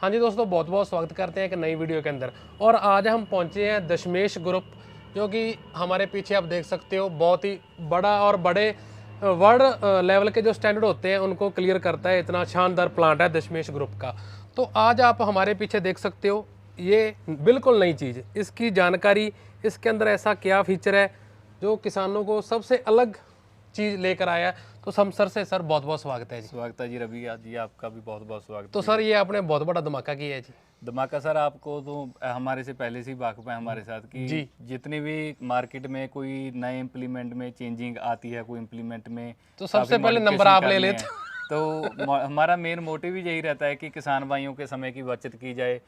हाँ जी दोस्तों, बहुत बहुत स्वागत करते हैं एक नई वीडियो के अंदर। और आज हम पहुंचे हैं दशमेश ग्रुप, जो कि हमारे पीछे आप देख सकते हो बहुत ही बड़ा और बड़े वर्ल्ड लेवल के जो स्टैंडर्ड होते हैं उनको क्लियर करता है। इतना शानदार प्लांट है दशमेश ग्रुप का। तो आज आप हमारे पीछे देख सकते हो, ये बिल्कुल नई चीज़, इसकी जानकारी, इसके अंदर ऐसा क्या फीचर है जो किसानों को सबसे अलग चीज़ लेकर आया है। तो हम सर से सर बहुत बहुत स्वागत है जी। स्वागत है जी रवि जी, आपका भी बहुत बहुत स्वागत। तो सर ये आपने बहुत बड़ा धमाका किया है जी। धमाका सर, आपको तो हमारे से पहले से ही वाकिफ है हमारे साथ कि जी। जितने भी मार्केट में कोई नए इम्प्लीमेंट में चेंजिंग आती है, कोई इम्प्लीमेंट में तो सबसे काफी पहले नंबर आप ले modification लेते करनी है। तो हमारा मेन मोटिव ही यही रहता है कि किसान भाइयों के समय की बचत की जाए,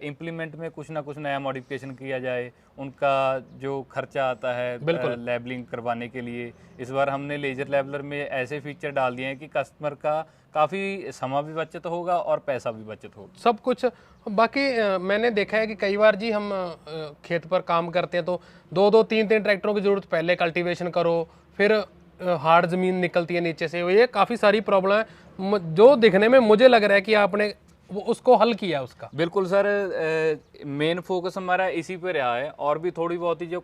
इम्प्लीमेंट में कुछ ना कुछ नया मॉडिफिकेशन किया जाए, उनका जो खर्चा आता है लेबलिंग करवाने के लिए। इस बार हमने लेजर लेबलर में ऐसे फीचर डाल दिए हैं कि कस्टमर का काफ़ी समय भी बचत होगा और पैसा भी बचत होगा, सब कुछ। बाकी मैंने देखा है कि कई बार जी हम खेत पर काम करते हैं तो दो दो तीन तीन ट्रैक्टरों की जरूरत, पहले कल्टीवेशन करो, फिर हार्ड ज़मीन निकलती है नीचे से। ये काफ़ी सारी प्रॉब्लम है जो दिखने में मुझे लग रहा है कि आपने उसको हल किया उसका। बिल्कुल सर। मेन फोकस हमारा इसी पे रहा है, और भी थोड़ी बहुत ही जो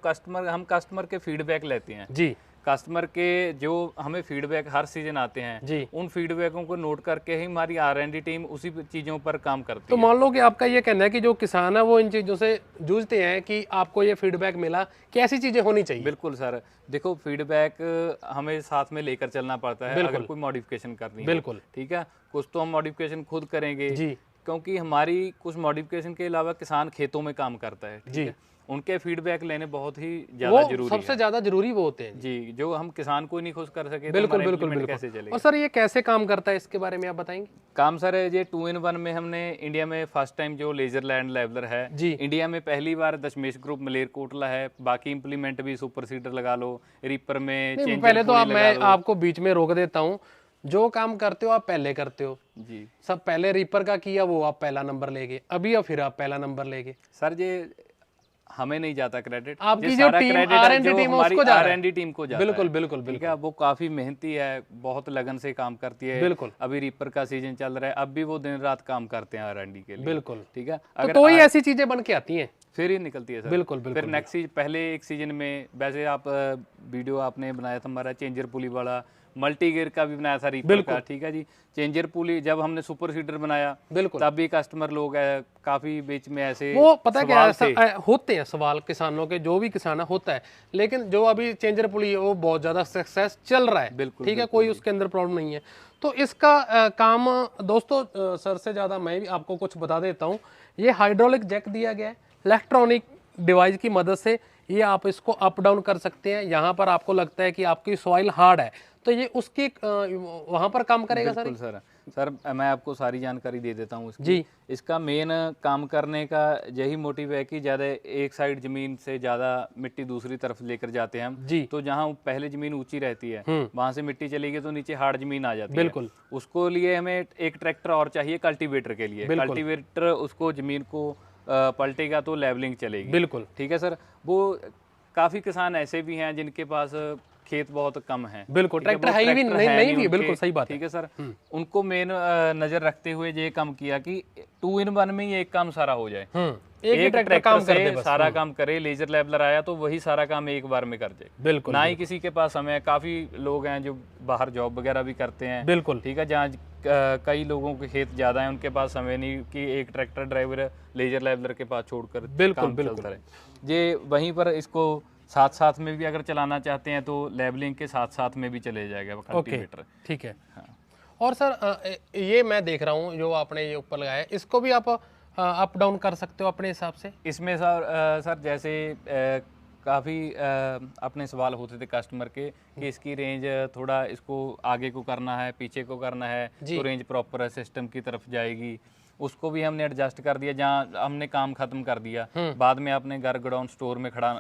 हम कस्टमर के फीडबैक लेते हैं जी। कस्टमर के जो हमें फीडबैक हर सीजन आते हैं जी। उन फीडबैकों को नोट करके ही हमारी R&D टीम उसी चीज़ों पर काम करती तो है। मान लो कि आपका ये कहना है कि जो किसान है वो इन चीज़ों से जूझते हैं कि आपको ये फीडबैक मिला, कैसी चीज़ें होनी चाहिए? बिल्कुल सर, देखो फीडबैक हमें साथ में लेकर चलना पड़ता है अगर कोई मॉडिफिकेशन करनी है। बिल्कुल। ठीक है, कुछ तो हम मॉडिफिकेशन खुद करेंगे जी। क्योंकि हमारी कुछ मॉडिफिकेशन के अलावा किसान खेतों में काम करता है। ठीक है, उनके फीडबैक लेने बहुत ही ज्यादा जरूरी सबसे है। ज्यादा जरूरी वो होते हैं जी, जो हम किसान को ही नहीं खुश कर सके बिल्कुल तो हमारा बिल्कुल implement बिल्कुल। कैसे चलेगा। और सर ये कैसे काम करता है, इसके बारे में आप बताएंगे? काम सर ये 2-in-1 में हमने इंडिया में फर्स्ट टाइम जो लेजर लैंड लेवलर है जी। इंडिया में पहली बार दशमेश ग्रुप मलेरकोटला है। बाकी इंप्लीमेंट भी सुपर सीडर लगा लो, रिपर में नहीं, चेंजर पहले तो पूरी आप, लगा मैं लो। आपको बीच में रोक देता हूँ। जो काम करते हो आप पहले करते हो जी सब, पहले रीपर का किया वो आप पहला नंबर ले गए, अभी और फिर आप पहला नंबर ले गए। सर, ये हमें नहीं जाता क्रेडिट, आपकी जो टीम R&D टीम है उसको जा रहा है। R&D टीम को जाता बिल्कुल है। बिल्कुल ठीक है, वो काफी मेहनती है, बहुत लगन से काम करती है। बिल्कुल। अभी रीपर का सीजन चल रहा है, अब भी वो दिन रात काम करते हैं R&D के लिए। बिल्कुल। ठीक है, तो ही ऐसी चीजें बन के आती हैं, फिर ही निकलती है सर। बिल्कुल फिर बिल्कुल। नेक्स्ट सीजन, पहले एक सीजन में वैसे आप वीडियो आपने बनाया था हमारा चेंजर पुली वाला, मल्टी गियर का भी बनाया था रीपर का। ठीक है जी, चेंजर पुली जब हमने सुपर सीडर बनाया बिल्कुल। तब भी कस्टमर लोग काफी बीच में ऐसे वो पता क्या सवाल थे। होते हैं सवाल किसानों के, जो भी किसान है होता है। लेकिन जो अभी चेंजर पुली है वो बहुत ज्यादा सक्सेस चल रहा है। बिल्कुल, ठीक है, कोई उसके अंदर प्रॉब्लम नहीं है। तो इसका काम दोस्तों, सर से ज्यादा मैं भी आपको कुछ बता देता हूँ। ये हाइड्रोलिक जैक दिया गया है, इलेक्ट्रॉनिक डिवाइस की मदद से ये आप इसको अप डाउन कर सकते हैं। यहाँ पर आपको लगता है कि आपकी सॉइल हार्ड है तो ये उसकी वहां पर काम करेगा। बिल्कुल सर, मैं आपको सारी जानकारी दे देता हूँ इसकी। जी। इसका मेन काम करने का यही मोटिव है कि ज़्यादा एक साइड ज़मीन से ज़्यादा मिट्टी दूसरी तरफ लेकर जाते हैं हम। जी। तो जहाँ पहले ज़मीन ऊंची रहती है वहाँ से मिट्टी चलेगी तो नीचे हार्ड ज़मीन आ जाती है। बिल्कुल। उसको लिए हमें एक ट्रैक्टर और चाहिए कल्टीवेटर के लिए। कल्टीवेटर उसको ज़मीन को पलटेगा तो लेवलिंग चलेगी। बिल्कुल। ठीक है सर, वो काफ़ी किसान ऐसे भी हैं जिनके पास खेत बहुत कम है। बिल्कुल, ट्रैक्टर है भी नहीं भी, बिल्कुल सही बात है। ठीक है सर, उनको मेन नजर रखते हुए ये काम किया कि 2-in-1 में ये एक काम सारा हो जाए। एक ट्रैक्टर काम से सारा काम करे। लेजर लेवलर आया तो वही सारा काम एक बार में कर दे। बिल्कुल। ना ही किसी के पास समय, काफी लोग हैं जो बाहर जॉब वगैरह भी करते हैं। बिल्कुल। ठीक है, जहाँ कई लोगों के खेत ज्यादा है उनके पास समय नहीं कि एक ट्रैक्टर ड्राइवर लेजर लेवलर के पास छोड़कर काम चलता रहे। ये वहीं पर इसको साथ साथ में भी अगर चलाना चाहते हैं तो लेबलिंग के साथ साथ में भी चले जाएगा कल्टीवेटर। ठीक है। हाँ। और सर ये मैं देख रहा हूँ जो आपने ये ऊपर लगाया है, इसको भी आप अप डाउन कर सकते हो अपने हिसाब से। इसमें सर जैसे काफ़ी अपने सवाल होते थे कस्टमर के कि इसकी रेंज थोड़ा, इसको आगे को करना है पीछे को करना है तो रेंज प्रॉपर सिस्टम की तरफ जाएगी। उसको भी हमने एडजस्ट कर दिया। जहाँ हमने काम खत्म कर दिया, बाद में आपने घर गोडाउन स्टोर में खड़ा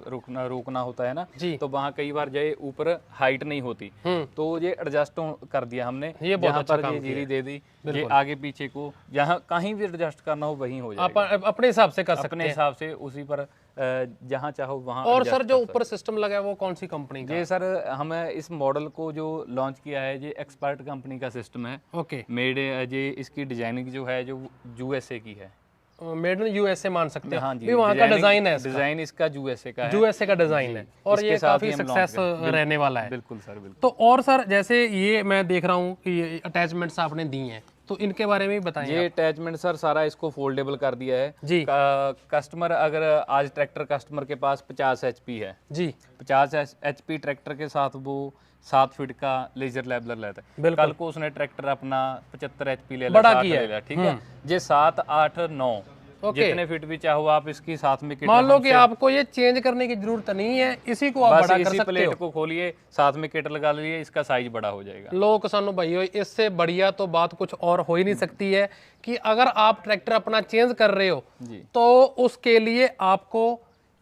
रोकना होता है ना, तो वहाँ कई बार जो ऊपर हाइट नहीं होती तो ये एडजस्ट कर दिया हमने। यहाँ पर ये जीरी दे दी, ये आगे पीछे को जहाँ कहीं भी एडजस्ट करना हो वहीं हो जाएगा। आप अपने हिसाब से कर सकते हैं। अपने हिसाब से उसी पर जहाँ चाहो वहाँ और adjust सर जो कर ऊपर सिस्टम लगा है वो कौन सी कंपनी का? ये सर हमें इस मॉडल को जो लॉन्च किया है ये एक्सपर्ट कंपनी का सिस्टम है। ओके, मेड ये इसकी डिजाइनिंग जो है जो यूएसए की है। मेड इन यूएसए मान सकते हैं। हाँ जी, भी वहाँ का डिजाइन है, डिजाइन इसका यूएसए का है। यूएसए का डिजाइन है और इसके ये साथ काफी ही हम launch सक्सेस करें। रहने वाला है। बिल्कुल सर, बिल्कुल। तो और सर जैसे ये मैं देख रहा हूँ कि ये अटैचमेंट्स आपने दी हैं, तो इनके बारे में भी बताएं ये अटैचमेंट सर सारा इसको फोल्डेबल कर दिया है जी। कस्टमर अगर आज ट्रैक्टर कस्टमर के पास 50 एचपी है जी, 50 एचपी ट्रैक्टर के साथ वो 7 फीट का लेजर लेबलर लेता है। बिल्कुल। कल को उसने ट्रैक्टर अपना 75 एचपी ले बड़ा लिया, 60 किया है। ले लिया, ठीक है। ये 7, 8, 9 ओके। जितने फीट भी चाहो आप इसकी साथ में किट मान लो कि आपको ये चेंज करने की जरूरत नहीं है, इसी को आप बस बड़ा कर इसी सकते प्लेट हो। को खोलिए, साथ में किट लगा लीजिए, इसका साइज बड़ा हो जाएगा। लो किसानों भाइयों, इससे बढ़िया तो बात कुछ और हो ही नहीं सकती है कि अगर आप ट्रैक्टर अपना चेंज कर रहे हो जी। तो उसके लिए आपको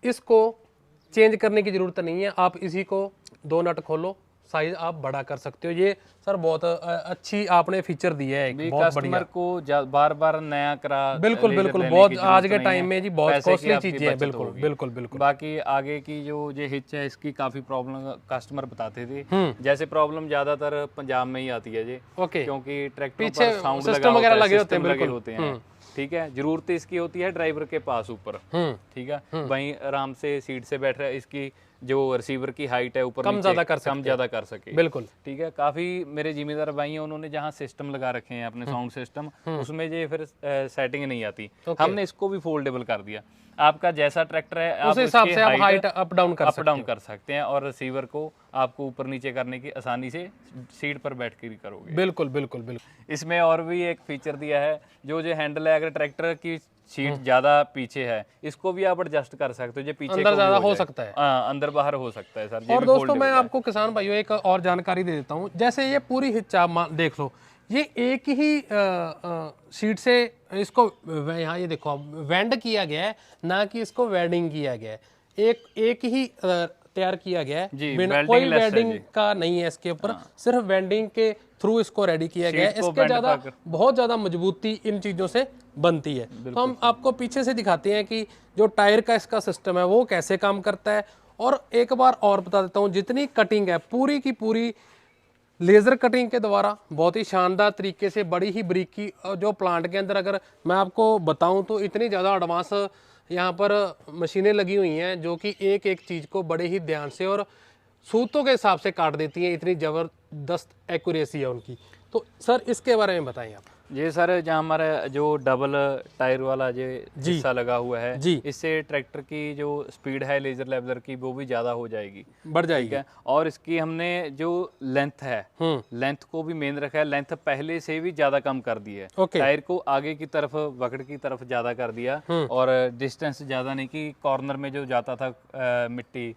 इसको चेंज करने की जरूरत नहीं है। आप इसी को 2 नट खोलो, साइज आप बड़ा कर सकते हो। ये सर बहुत अच्छी आपने फीचर दिया है, एक बहुत बढ़िया। कस्टमर को बार बार नया करा बिल्कुल लेजर बिल्कुल, लेने बहुत की आज जरूरत के नहीं टाइम है। में जी बहुत पैसे की कॉस्टली आपकी चीजें हैं। बचत बिल्कुल होगी। बिल्कुल बिल्कुल। बाकी आगे की जो ये हिच है इसकी काफी प्रॉब्लम कस्टमर बताते थे। जैसे प्रॉब्लम ज्यादातर पंजाब में ही आती है जी, ओके, क्योंकि ट्रैक्टर पीछे पर साउंड सिस्टम वगैरह लगे होते हैं, लगे बिल्कुल। होते हैं, ठीक है। जरूरत इसकी होती है ड्राइवर के पास ऊपर, ठीक है, वहीं आराम से सीट से बैठ रहा है, इसकी जो रिसीवर की हाइट है ऊपर कम ज्यादा कर सके, बिल्कुल, ठीक है। काफी मेरे जिम्मेदार भाई हैं, उन्होंने जहाँ सिस्टम लगा रखे हैं अपने साउंड सिस्टम, उसमें ये फिर सेटिंग नहीं आती। हमने इसको भी फोल्डेबल कर दिया। आपका जैसा ट्रैक्टर है आप उस हिसाब से आप हाइट अप डाउन कर सकते हैं और रिसीवर को आपको ऊपर नीचे करने की आसानी से सीट पर बैठ कर करोगे। बिल्कुल बिल्कुल बिल्कुल। इसमें और भी एक फीचर दिया है, जो हैंडल है, अगर ट्रैक्टर की सीट ज्यादा पीछे है इसको भी आप एडजस्ट कर सकते हो, जो पीछे अंदर ज्यादा हो सकता है, अंदर बाहर हो सकता है सर। और दोस्तों मैं आपको किसान भाइयों एक और जानकारी दे देता हूँ। जैसे ये पूरी हिच आप देख लो, ये एक ही शीट से इसको यहाँ ये देखो आप वेंड किया गया है, ना कि इसको वेल्डिंग किया गया है। एक ही तैयार किया गया है, बिना कोई वेल्डिंग का नहीं है इसके ऊपर, सिर्फ वेल्डिंग के थ्रू इसको रेडी किया गया है। इसके ज्यादा बहुत ज्यादा मजबूती इन चीजों से बनती है। तो हम आपको पीछे से दिखाते हैं कि जो टायर का इसका सिस्टम है वो कैसे काम करता है। और एक बार और बता देता हूँ, जितनी कटिंग है पूरी की पूरी लेज़र कटिंग के द्वारा बहुत ही शानदार तरीके से, बड़ी ही बारीक की जो प्लांट के अंदर अगर मैं आपको बताऊं तो इतनी ज़्यादा एडवांस यहाँ पर मशीनें लगी हुई हैं जो कि एक एक चीज़ को बड़े ही ध्यान से और सूतों के हिसाब से काट देती हैं। इतनी ज़बरदस्त एक्यूरेसी है उनकी। तो सर इसके बारे में बताइए आप। ये सर जहाँ हमारा जो डबल टायर वाला जो हिस्सा लगा हुआ है जी, इससे ट्रैक्टर की जो स्पीड है लेजर लेवलर की वो भी ज़्यादा हो जाएगी, बढ़ जाएगी। और इसकी हमने जो लेंथ है, लेंथ को भी मेन रखा है। लेंथ पहले से भी ज़्यादा कम कर दी है। टायर को आगे की तरफ वकड़ की तरफ ज़्यादा कर दिया और डिस्टेंस ज़्यादा नहीं कि कॉर्नर में जो जाता था मिट्टी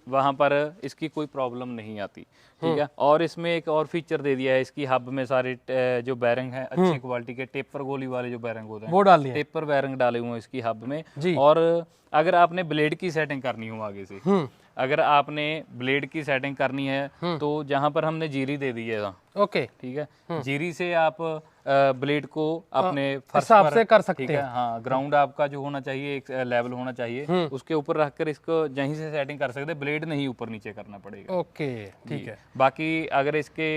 वहाँ पर इसकी कोई प्रॉब्लम नहीं आती, ठीक है। और इसमें एक और फीचर दे दिया है, इसकी हब में सारे जो बैरिंग है अच्छी क्वालिटी के टेपर गोली वाले जो बैरिंग होते हैं वो डाल दिए, टेपर बैरिंग डाले हुए हैं इसकी हब में। और अगर आपने ब्लेड की सेटिंग करनी हो आगे से, अगर आपने ब्लेड की सेटिंग करनी है तो जहाँ पर हमने जीरी दे दी है, ओके, ठीक है, जीरी से आप ब्लेड को अपने हिसाब से कर सकते हैं। हाँ, ग्राउंड आपका जो होना चाहिए एक लेवल होना चाहिए, उसके ऊपर रखकर इसको यहीं से सेटिंग कर सकते हैं। ब्लेड नहीं ऊपर नीचे करना पड़ेगा। ओके, ठीक है। बाकी अगर इसके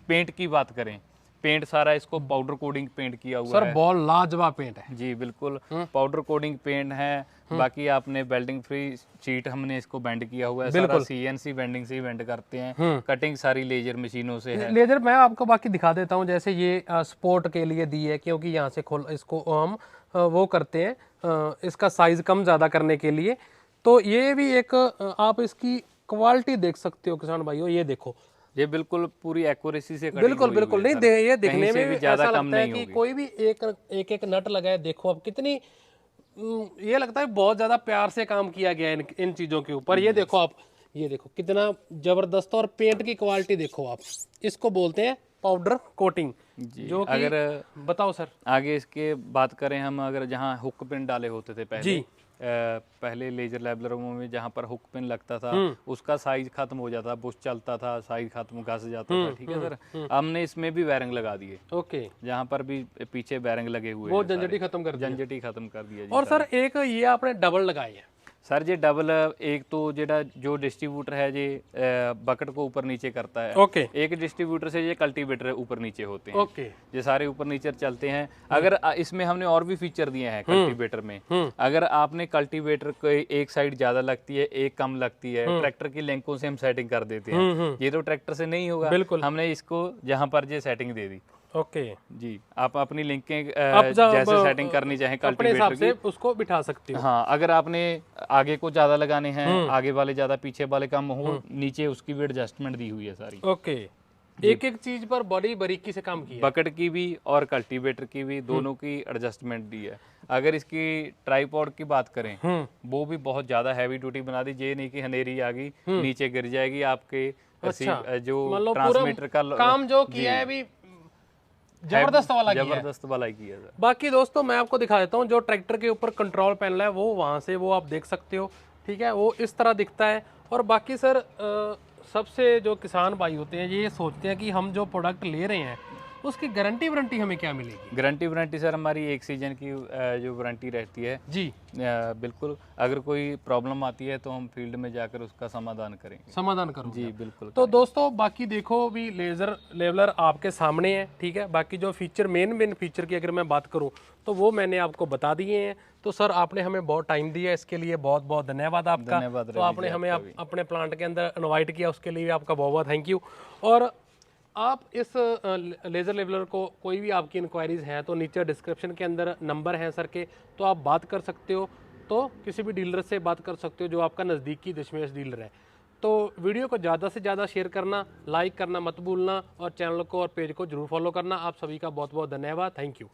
पेंट की बात करें, पेंट सारा इसको पाउडर कोडिंग पेंट किया हुआ सर है। बहुत लाजवाब पेंट है जी बिल्कुल, पाउडर कोडिंग पेंट है। बाकी आपने बेल्डिंग फ्री शीट हमने इसको बेंड किया हुआ है, सारा सीएनसी बेंडिंग से ही बेंड करते हैं। कटिंग सारी लेजर मशीनों से है। लेजर मैं आपको बाकी दिखा देता हूँ। जैसे ये स्पोर्ट के लिए दी है, क्योंकि यहाँ से खोल इसको हम वो करते हैं इसका साइज कम ज़्यादा करने के लिए। तो ये भी एक आप इसकी क्वालिटी देख सकते हो किसान भाइयों। ये देखो, ये बिल्कुल पूरी एक्यूरेसी से बिल्कुल बिल्कुल नहीं ये दिखने में भी ऐसा लगता है कि कोई भी एक नट लगा है। देखो अब कितनी ये लगता है बहुत ज्यादा प्यार से काम किया गया है इन चीजों के ऊपर। ये देखो आप, ये देखो कितना जबरदस्त। और पेंट की क्वालिटी देखो आप, इसको बोलते हैं पाउडर कोटिंग। जो अगर बताओ सर आगे इसके बात करें हम, अगर जहाँ हुक पिन डाले होते थे पहले, जी, पहले लेजर लेवलरों में जहाँ पर हुक पिन लगता था उसका साइज खत्म हो जाता, बुश चलता था, साइज खत्म घस जाता था, ठीक है सर। हमने इसमें भी बैरिंग लगा दिए, ओके, जहाँ पर भी पीछे बैरिंग लगे हुए वो हैं, झंझटी खत्म कर दी, झंझटी खत्म कर दिया जी। और सर एक ये आपने डबल लगाए हैं सर जी डबल, एक तो जेड़ा जो डिस्ट्रीब्यूटर है जी बकेट को ऊपर नीचे करता है, ओके, एक डिस्ट्रीब्यूटर से ये कल्टीवेटर ऊपर नीचे होते हैं, ओके, ये सारे ऊपर नीचे चलते हैं। अगर इसमें हमने और भी फीचर दिए हैं कल्टीवेटर में, अगर आपने कल्टीवेटर को एक साइड ज्यादा लगती है एक कम लगती है, ट्रैक्टर की लिंकों से हम सेटिंग कर देते हैं, ये तो ट्रैक्टर से नहीं होगा, बिल्कुल, हमने इसको जहाँ पर ये सेटिंग दे दी। ओके जी, आप अपनी लिंकें जैसे सेटिंग करनी चाहें अपने हिसाब कल्टीवेटर से उसको बिठा सकते हो। हाँ, अगर आपने आगे को ज्यादा लगाने हैं, आगे वाले ज्यादा पीछे वाले कम हो, नीचे उसकी भी एडजस्टमेंट दी हुई है सारी। ओके, एक एक चीज पर बड़ी बारीकी से काम किया, बकेट की भी और कल्टीवेटर की भी, दोनों की एडजस्टमेंट दी है। अगर इसकी ट्राइपॉड की बात करें, वो भी बहुत ज्यादा हैवी ड्यूटी बना दी, ये नहीं कि हनेरी आ गई नीचे गिर जाएगी आपके जो ट्रांसमीटर का काम जो किया है भी जबरदस्त वाला किया है, जबरदस्त वाला ही किया है। बाकी दोस्तों मैं आपको दिखा देता हूँ, जो ट्रैक्टर के ऊपर कंट्रोल पैनल है वो वहाँ से वो आप देख सकते हो, ठीक है, वो इस तरह दिखता है। और बाकी सर सबसे जो किसान भाई होते हैं ये सोचते हैं कि हम जो प्रोडक्ट ले रहे हैं उसकी गारंटी वारंटी हमें क्या मिलेगी? गारंटी वारंटी सर हमारी 1 सीजन की जो वारंटी रहती है जी, बिल्कुल। अगर कोई प्रॉब्लम आती है तो हम फील्ड में जाकर उसका समाधान करेंगे, समाधान करो जी बिल्कुल। तो दोस्तों बाकी देखो भी लेजर लेवलर आपके सामने है, ठीक है, बाकी जो फीचर मेन फीचर की अगर मैं बात करूं तो वो मैंने आपको बता दिए हैं। तो सर आपने हमें बहुत टाइम दिया, इसके लिए बहुत बहुत धन्यवाद आपका। धन्यवाद तो आपने हमें अपने प्लांट के अंदर इनवाइट किया, उसके लिए आपका बहुत बहुत थैंक यू। और आप इस लेज़र लेवलर को कोई भी आपकी इंक्वायरीज़ हैं तो नीचे डिस्क्रिप्शन के अंदर नंबर हैं सर के, तो आप बात कर सकते हो, तो किसी भी डीलर से बात कर सकते हो जो आपका नज़दीकी दशमेश डीलर है। तो वीडियो को ज़्यादा से ज़्यादा शेयर करना, लाइक करना मत भूलना, और चैनल को और पेज को जरूर फॉलो करना। आप सभी का बहुत बहुत धन्यवाद, थैंक यू।